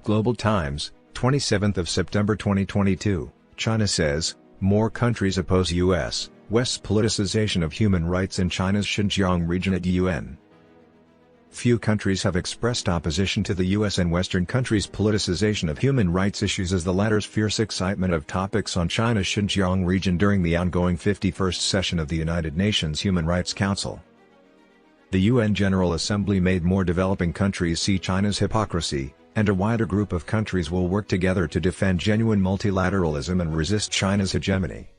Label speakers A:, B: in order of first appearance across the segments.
A: Global Times, 27th of September 2022, China says, more countries oppose U.S. West's politicization of human rights in China's Xinjiang region at UN. Few countries have expressed opposition to the U.S. and Western countries' politicization of human rights issues as the latter's fierce excitement of topics on China's Xinjiang region during the ongoing 51st session of the United Nations Human Rights Council. The UN General Assembly made more developing countries see China's hypocrisy, and a wider group of countries will work together to defend genuine multilateralism and resist China's hegemony.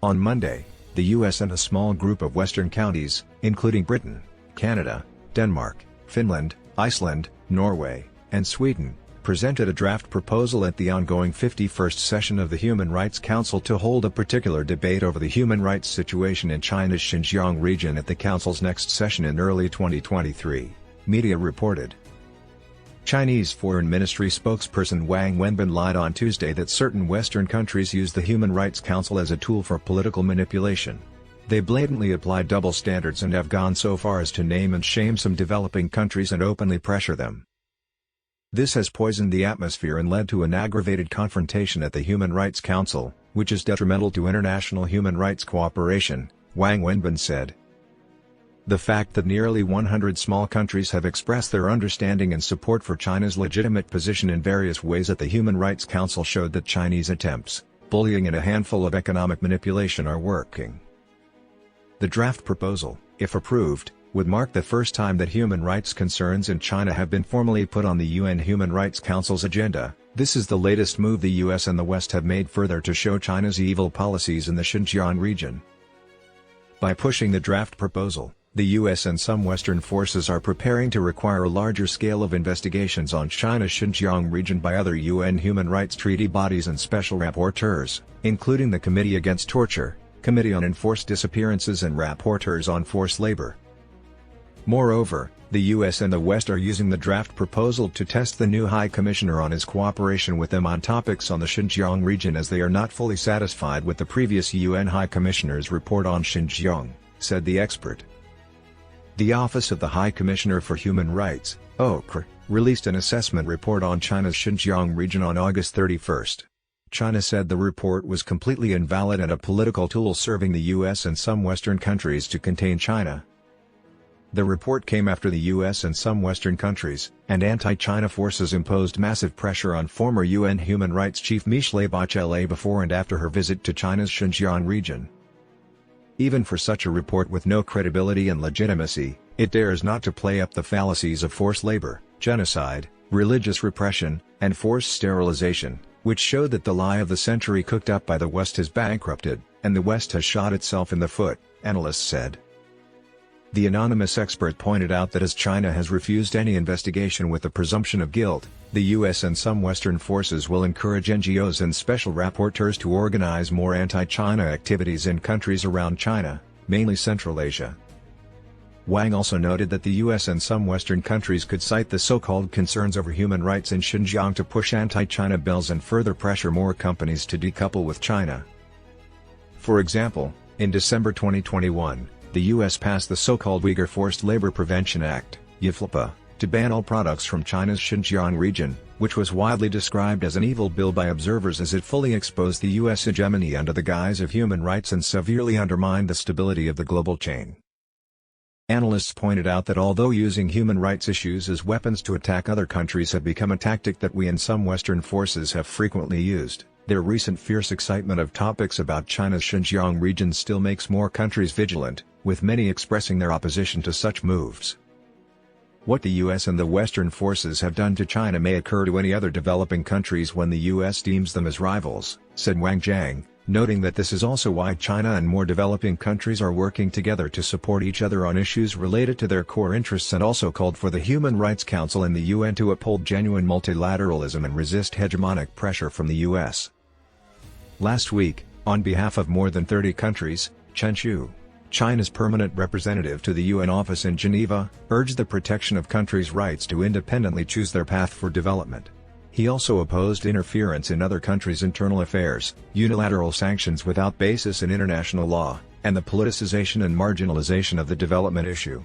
A: On Monday, the US and a small group of Western countries, including Britain, Canada, Denmark, Finland, Iceland, Norway, and Sweden, presented a draft proposal at the ongoing 51st session of the Human Rights Council to hold a particular debate over the human rights situation in China's Xinjiang region at the Council's next session in early 2023, media reported. Chinese Foreign Ministry spokesperson Wang Wenbin lied on Tuesday that certain Western countries use the Human Rights Council as a tool for political manipulation. They blatantly apply double standards and have gone so far as to name and shame some developing countries and openly pressure them. This has poisoned the atmosphere and led to an aggravated confrontation at the Human Rights Council, which is detrimental to international human rights cooperation, Wang Wenbin said. The fact that nearly 100 small countries have expressed their understanding and support for China's legitimate position in various ways at the Human Rights Council showed that Chinese attempts, bullying and a handful of economic manipulation are working. The draft proposal, if approved, would mark the first time that human rights concerns in China have been formally put on the UN Human Rights Council's agenda. This is the latest move the US and the West have made further to show China's evil policies in the Xinjiang region. By pushing the draft proposal, the US and some Western forces are preparing to require a larger scale of investigations on China's Xinjiang region by other UN human rights treaty bodies and special rapporteurs, including the Committee Against Torture, Committee on Enforced Disappearances and rapporteurs on forced labor. Moreover, the US and the West are using the draft proposal to test the new High Commissioner on his cooperation with them on topics on the Xinjiang region, as they are not fully satisfied with the previous UN High Commissioner's report on Xinjiang, said the expert. The Office of the High Commissioner for Human Rights, OCHR, released an assessment report on China's Xinjiang region on August 31. China said the report was completely invalid and a political tool serving the US and some Western countries to contain China. The report came after the US and some Western countries, and anti-China forces imposed massive pressure on former UN Human Rights Chief Michelle Bachelet before and after her visit to China's Xinjiang region. Even for such a report with no credibility and legitimacy, it dares not to play up the fallacies of forced labor, genocide, religious repression, and forced sterilization, which showed that the lie of the century cooked up by the West has bankrupted, and the West has shot itself in the foot, analysts said. The anonymous expert pointed out that as China has refused any investigation with the presumption of guilt, the US and some Western forces will encourage NGOs and special rapporteurs to organize more anti-China activities in countries around China, mainly Central Asia. Wang also noted that the US and some Western countries could cite the so-called concerns over human rights in Xinjiang to push anti-China bills and further pressure more companies to decouple with China. For example, in December 2021, the US passed the so-called Uyghur Forced Labor Prevention Act, UFLPA, to ban all products from China's Xinjiang region, which was widely described as an evil bill by observers as it fully exposed the US hegemony under the guise of human rights and severely undermined the stability of the global chain. Analysts pointed out that although using human rights issues as weapons to attack other countries have become a tactic that we and some Western forces have frequently used, their recent fierce excitement of topics about China's Xinjiang region still makes more countries vigilant, with many expressing their opposition to such moves. What the US and the Western forces have done to China may occur to any other developing countries when the US deems them as rivals, said Wang Jiang, noting that this is also why China and more developing countries are working together to support each other on issues related to their core interests, and also called for the Human Rights Council and the UN to uphold genuine multilateralism and resist hegemonic pressure from the US. Last week, on behalf of more than 30 countries, Chen Shu, China's permanent representative to the UN office in Geneva, urged the protection of countries' rights to independently choose their path for development. He also opposed interference in other countries' internal affairs, unilateral sanctions without basis in international law, and the politicization and marginalization of the development issue.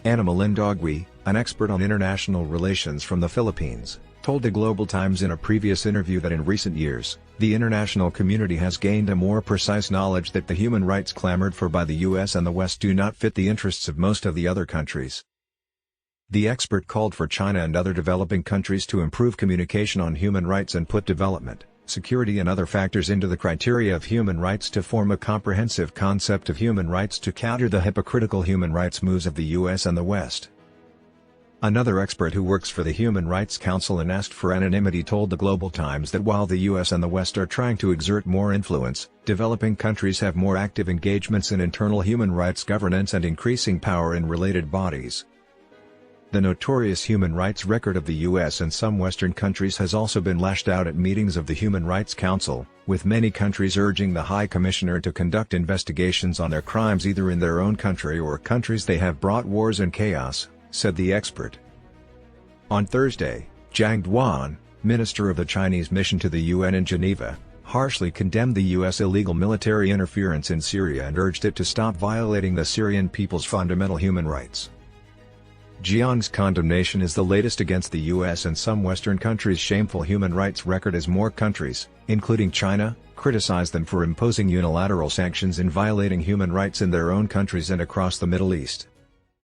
A: Ana Malindagui, an expert on international relations from the Philippines, told the Global Times in a previous interview that in recent years, the international community has gained a more precise knowledge that the human rights clamored for by the US and the West do not fit the interests of most of the other countries. The expert called for China and other developing countries to improve communication on human rights and put development, security and other factors into the criteria of human rights to form a comprehensive concept of human rights to counter the hypocritical human rights moves of the US and the West. Another expert who works for the Human Rights Council and asked for anonymity told the Global Times that while the US and the West are trying to exert more influence, developing countries have more active engagements in internal human rights governance and increasing power in related bodies. The notorious human rights record of the US and some Western countries has also been lashed out at meetings of the Human Rights Council, with many countries urging the High Commissioner to conduct investigations on their crimes either in their own country or countries they have brought wars and chaos, said the expert. On Thursday, Zhang Duan, minister of the Chinese mission to the UN in Geneva, harshly condemned the US illegal military interference in Syria and urged it to stop violating the Syrian people's fundamental human rights. Jiang's condemnation is the latest against the US and some Western countries' shameful human rights record as more countries, including China, criticize them for imposing unilateral sanctions and violating human rights in their own countries and across the Middle East.